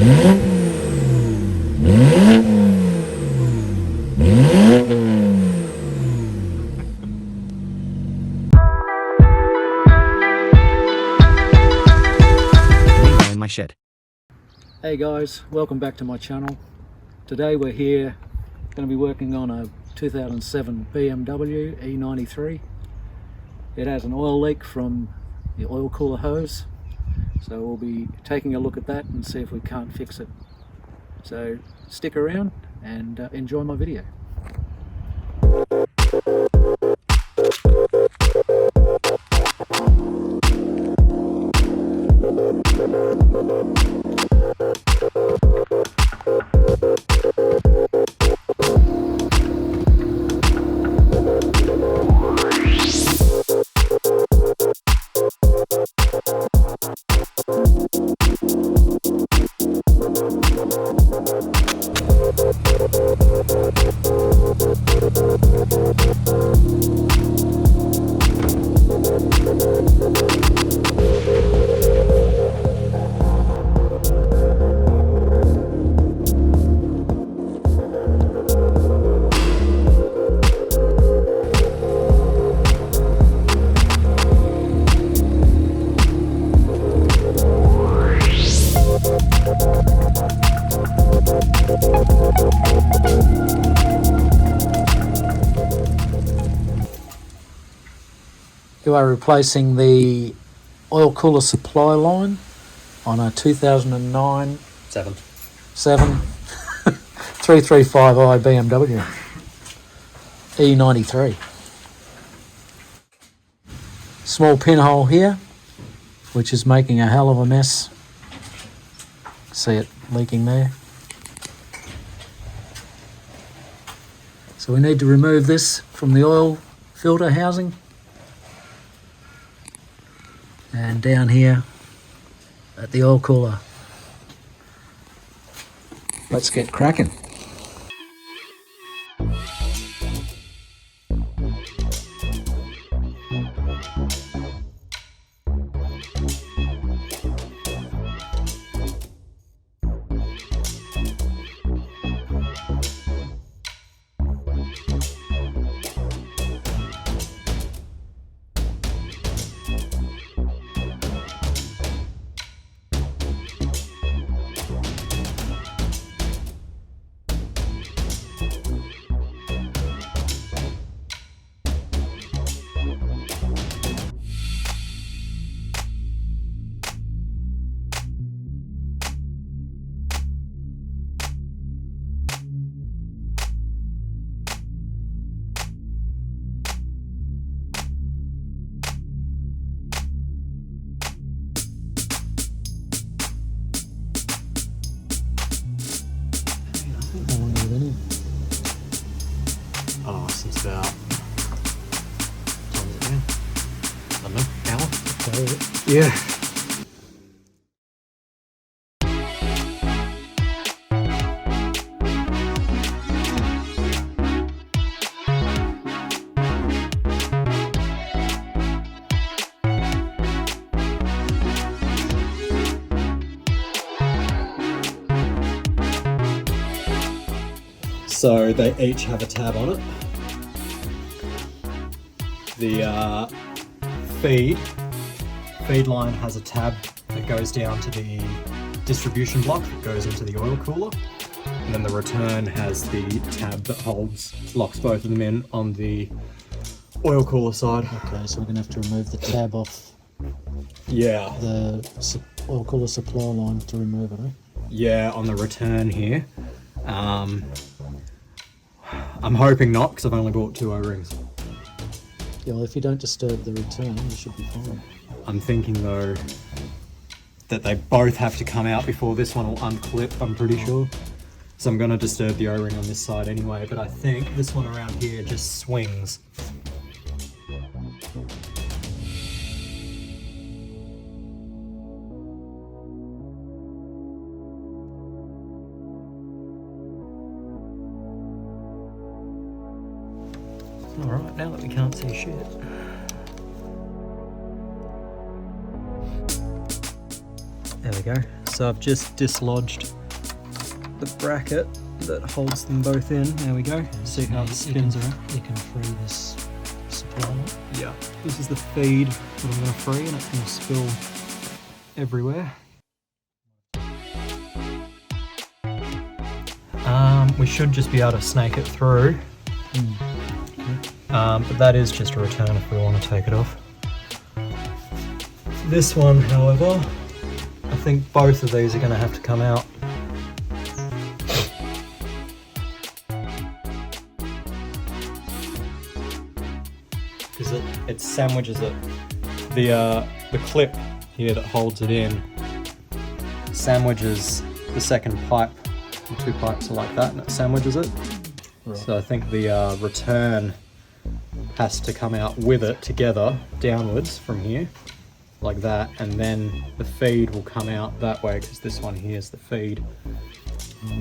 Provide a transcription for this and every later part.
My shed. Hey guys, welcome back to my channel. Today we're here going to be working on a 2007 BMW E93. It has an oil leak from the oil cooler hose, so we'll be taking a look at that and see if we can't fix it. So stick around and enjoy my video. You are replacing the oil cooler supply line on a 2009 335i BMW E93. Small pinhole here, which is making a hell of a mess. See it leaking there. So we need to remove this from the oil filter housing. And down here at the oil cooler. Let's get cracking. Oh, since about, what is it now? I don't know, hour? Yeah. So they each have a tab on it. The feed line has a tab that goes down to the distribution block that goes into the oil cooler, and then the return has the tab that locks both of them in on the oil cooler side. Okay, so we're going to have to remove the tab off Yeah. the oil cooler supply line to remove it, eh? Yeah, on the return here. I'm hoping not, because I've only bought 2 O-rings. Yeah, well, if you don't disturb the return, you should be fine. I'm thinking though that they both have to come out before this one will unclip, I'm pretty sure. So I'm going to disturb the O-ring on this side anyway, but I think this one around here just swings. Alright, now that we can't see shit. There we go. So I've just dislodged the bracket that holds them both in. There we go. See how it spins around? You can free this supply. Yeah. This is the feed that I'm going to free, and it's going to spill everywhere. We should just be able to snake it through. But that is just a return if we want to take it off. This one, however, I think both of these are going to have to come out. Because it sandwiches it. The clip here that holds it in sandwiches the second pipe. The two pipes are like that, and it sandwiches it. Right. So I think the return has to come out with it together, downwards from here, like that, and then the feed will come out that way, because this one here is the feed.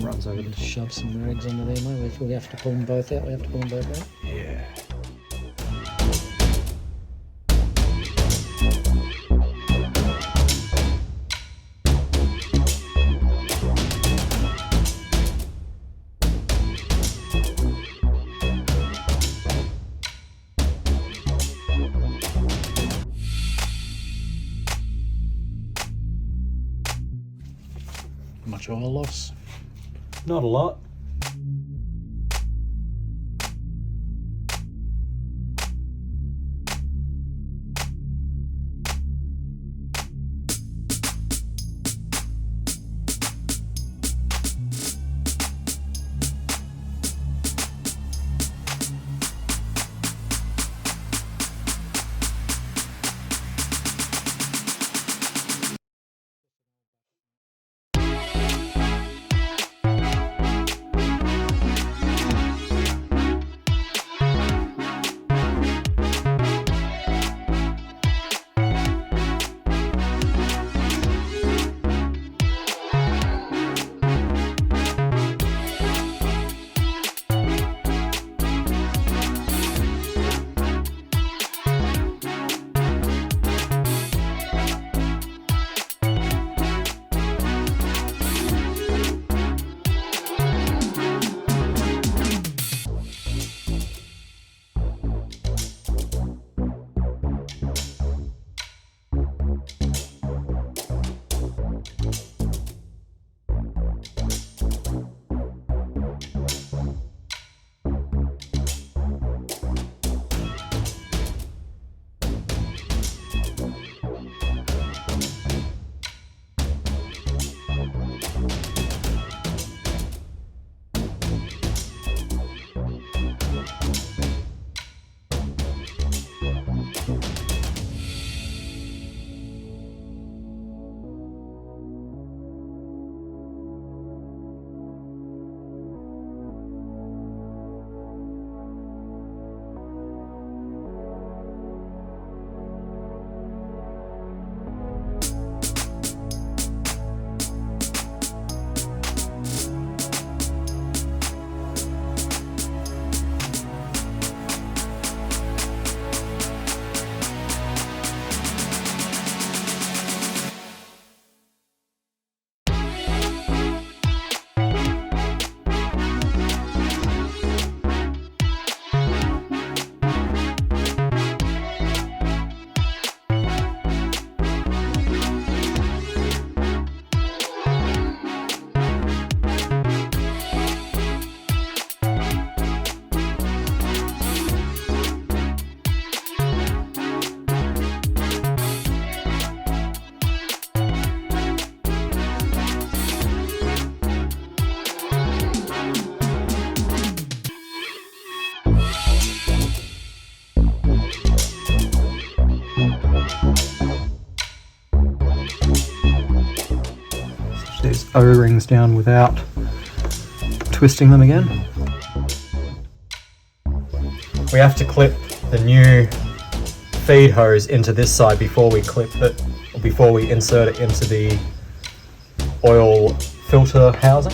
Runs over the shove some rags under there, mate. If we have to pull them both out, we have to pull them both out. Yeah. Much oil loss? Not a lot. These O-rings down without twisting them again. We have to clip the new feed hose into this side before we clip it, or before we insert it into the oil filter housing.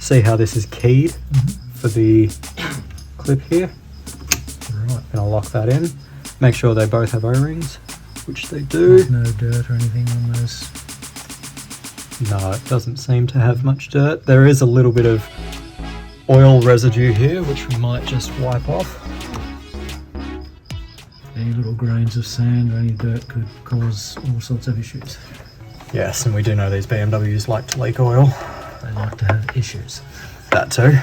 see how this is keyed for the clip here. Right, gonna lock that in. Make sure they both have O-rings, which they do. There's no dirt or anything on those. No, it doesn't seem to have much dirt. There is a little bit of oil residue here, which we might just wipe off. Any little grains of sand or any dirt could cause all sorts of issues. Yes, and we do know these BMWs like to leak oil. They like to have issues. That too.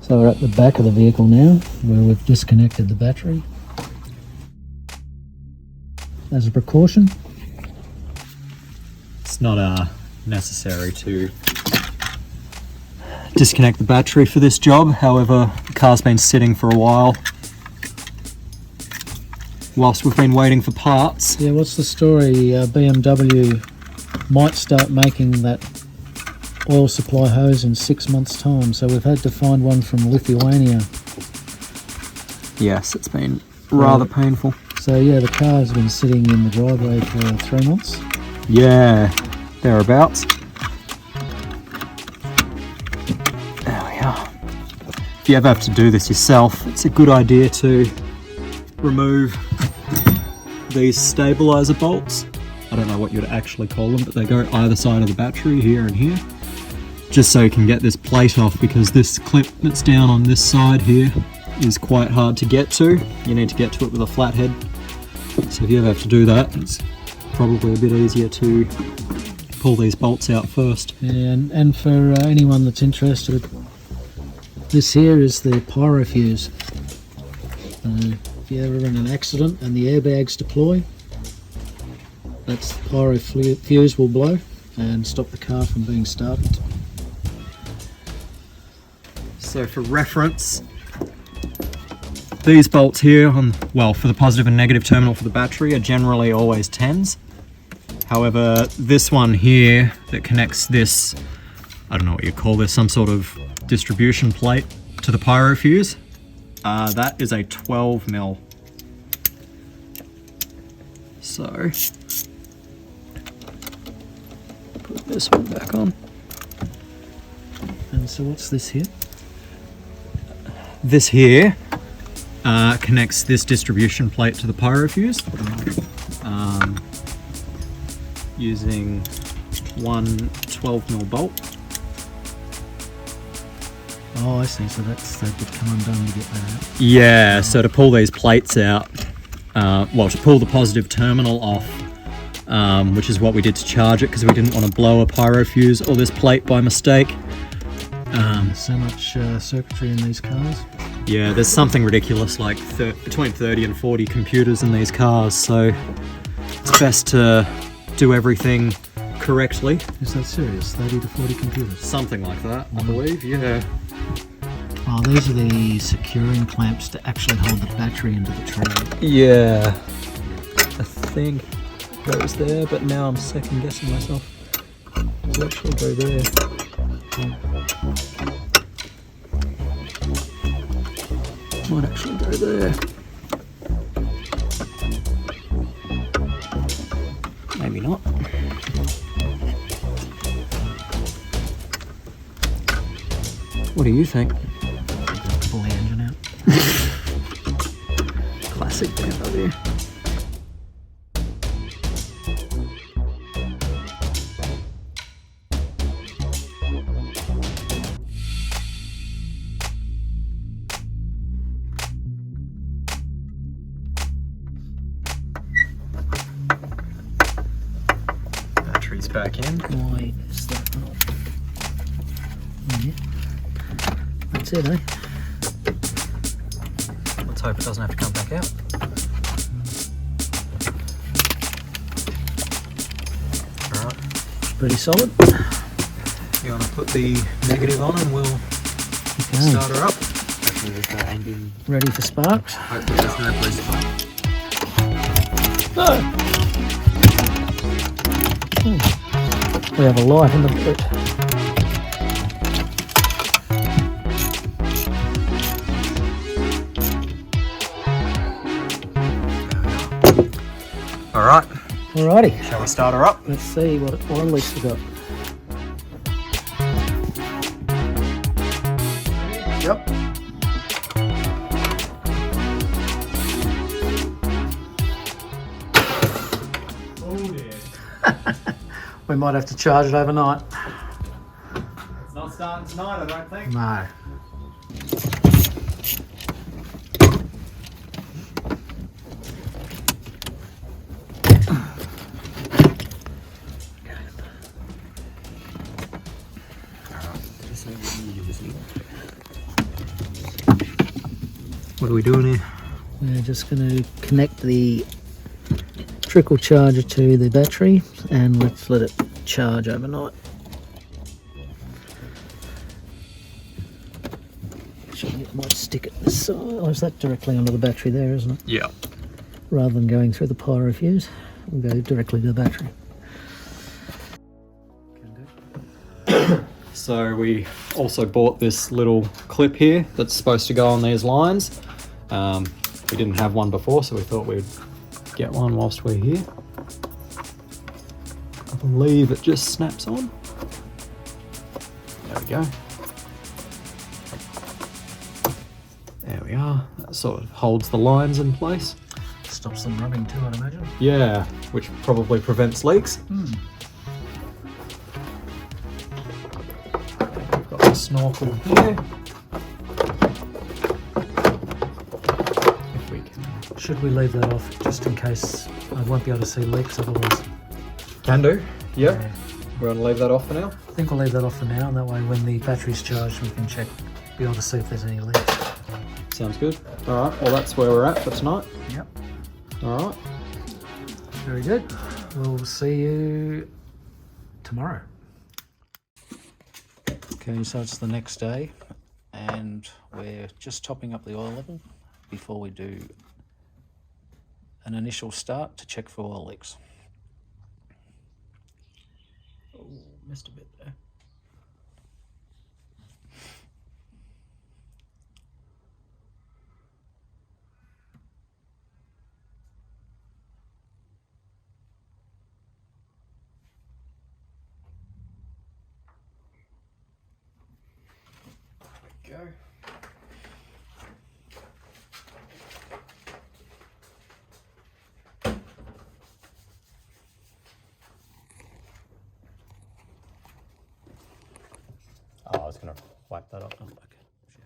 So we're at the back of the vehicle now, where we've disconnected the battery. As a precaution. It's not necessary to disconnect the battery for this job. However, the car's been sitting for a while whilst we've been waiting for parts. Yeah, what's the story? BMW might start making that oil supply hose in 6 months' time, so we've had to find one from Lithuania. Yes, it's been rather painful. So yeah, the car's been sitting in the driveway for 3 months. Yeah, thereabouts. There we are. If you ever have to do this yourself, it's a good idea to remove these stabilizer bolts. I don't know what you'd actually call them, but they go either side of the battery, here and here, just so you can get this plate off, because this clip that's down on this side here is quite hard to get to. You need to get to it with a flathead. So if you ever have to do that, it's probably a bit easier to pull these bolts out first. And for anyone that's interested, this here is the pyro fuse. If you're ever in an accident and the airbags deploy, that's the pyro fuse will blow and stop the car from being started. So for reference, these bolts here, for the positive and negative terminal for the battery, are generally always 10s. However, this one here that connects this, I don't know what you call this, some sort of distribution plate to the pyro fuse, that is a 12mm. So put this one back on. And so what's this here? This here connects this distribution plate to the pyro fuse using one 12mm bolt. Oh, I see. So that would come undone to get that out. Yeah, so to pull these plates out, well, to pull the positive terminal off, which is what we did to charge it because we didn't want to blow a pyro fuse or this plate by mistake. There's so much circuitry in these cars. Yeah, there's something ridiculous like between 30 and 40 computers in these cars, so it's best to do everything correctly. Is that serious? 30 to 40 computers? Something like that, I believe, yeah. Oh, these are the securing clamps to actually hold the battery into the tray. Yeah, I think it goes there, but now I'm second guessing myself. Does it actually go there? Might actually go there. Maybe not. What do you think? Pull the engine out. Classic BMW. Battery's back in. Why is that not? Yeah. That's it, eh? Let's hope it doesn't have to come back out. Alright. Pretty solid. You want to put the negative on and we'll start her up. Ready for sparks? Hopefully there's no breeze. We have a light in the boot. Alright, Alrighty, shall we start her up? let's see what oil leaks we got. Yep. Oh dear. We might have to charge it overnight. It's not starting tonight, I don't think. No. What are we doing here? We're just going to connect the trickle charger to the battery and let's let it charge overnight. Actually, it might stick it this side. Oh, is that directly onto the battery there, isn't it? Yeah. Rather than going through the pyro fuse, we'll go directly to the battery. So we also bought this little clip here that's supposed to go on these lines. We didn't have one before, so we thought we'd get one whilst we're here. I believe it just snaps on. There we go. There we are. That sort of holds the lines in place. Stops them rubbing too, I'd imagine. Yeah, which probably prevents leaks. Got the snorkel here. If we can. Should we leave that off just in case I won't be able to see leaks otherwise? Can do. Yep. Yeah. We're going to leave that off for now. I think we'll leave that off for now, and that way when the battery's charged we can check, be able to see if there's any leaks. Sounds good. All right. Well, that's where we're at for tonight. Yep. All right. Very good. We'll see you tomorrow. Okay, so it's the next day and we're just topping up the oil level before we do an initial start to check for oil leaks. Oh, missed a bit there. was going to wipe that up. Oh, okay. Sure.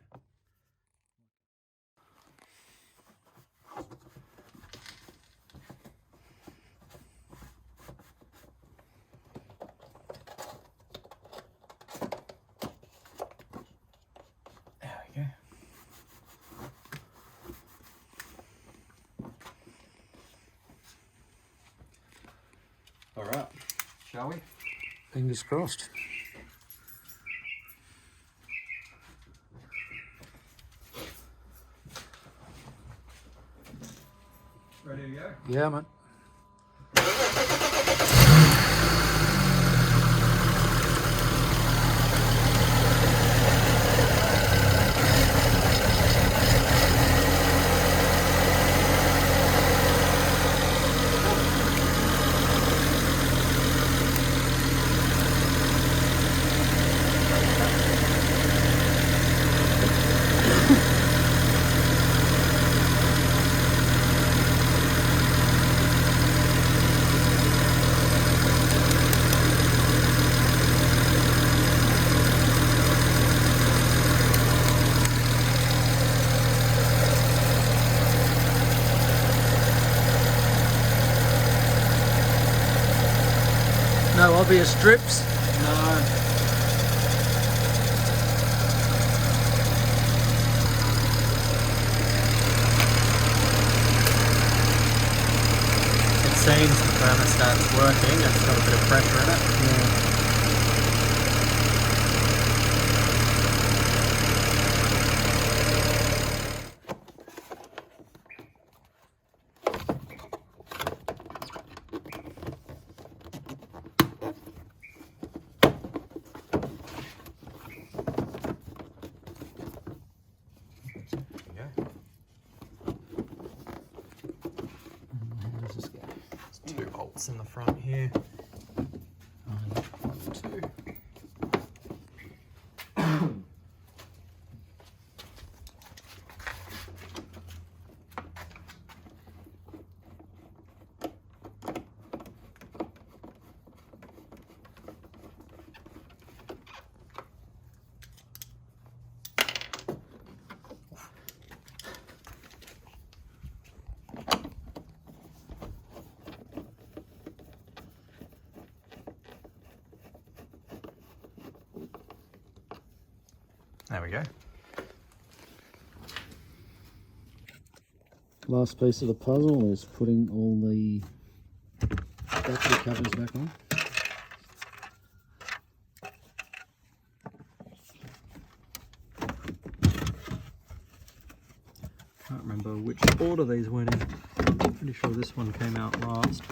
There we go. All right, shall we? Fingers crossed. Ready to go? Yeah, man. No obvious drips? No. It seems the thermostat's working, it's got a bit of pressure in it. Yeah. There's 2 bolts in the front here. 1, 2. There we go. Last piece of the puzzle is putting all the battery covers back on. Can't remember which order these went in. Pretty sure this one came out last.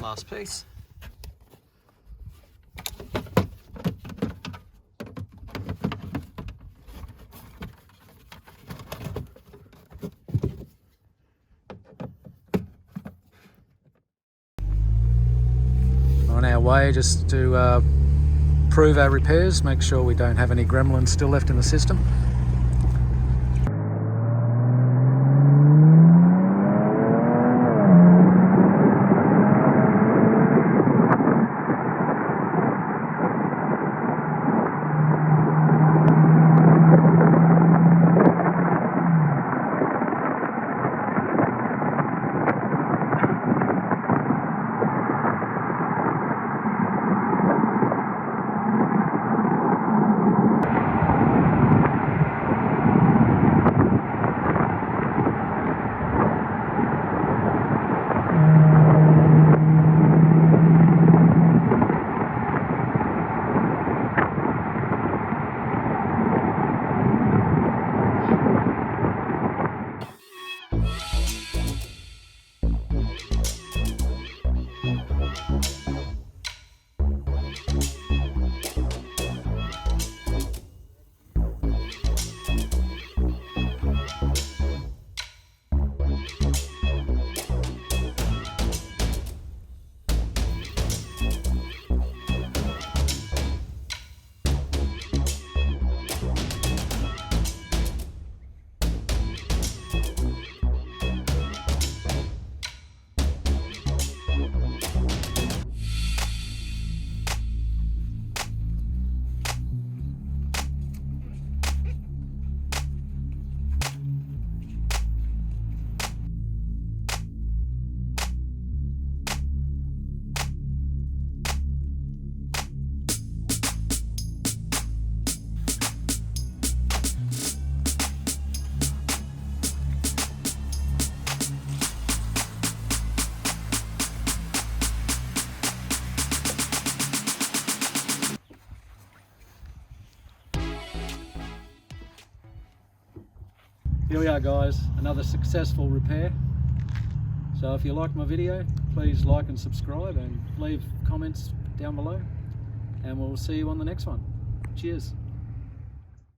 Last piece. On our way just to prove our repairs, make sure we don't have any gremlins still left in the system. here we are guys, another successful repair. So if you like my video, please like and subscribe and leave comments down below, and we'll see you on the next one. Cheers.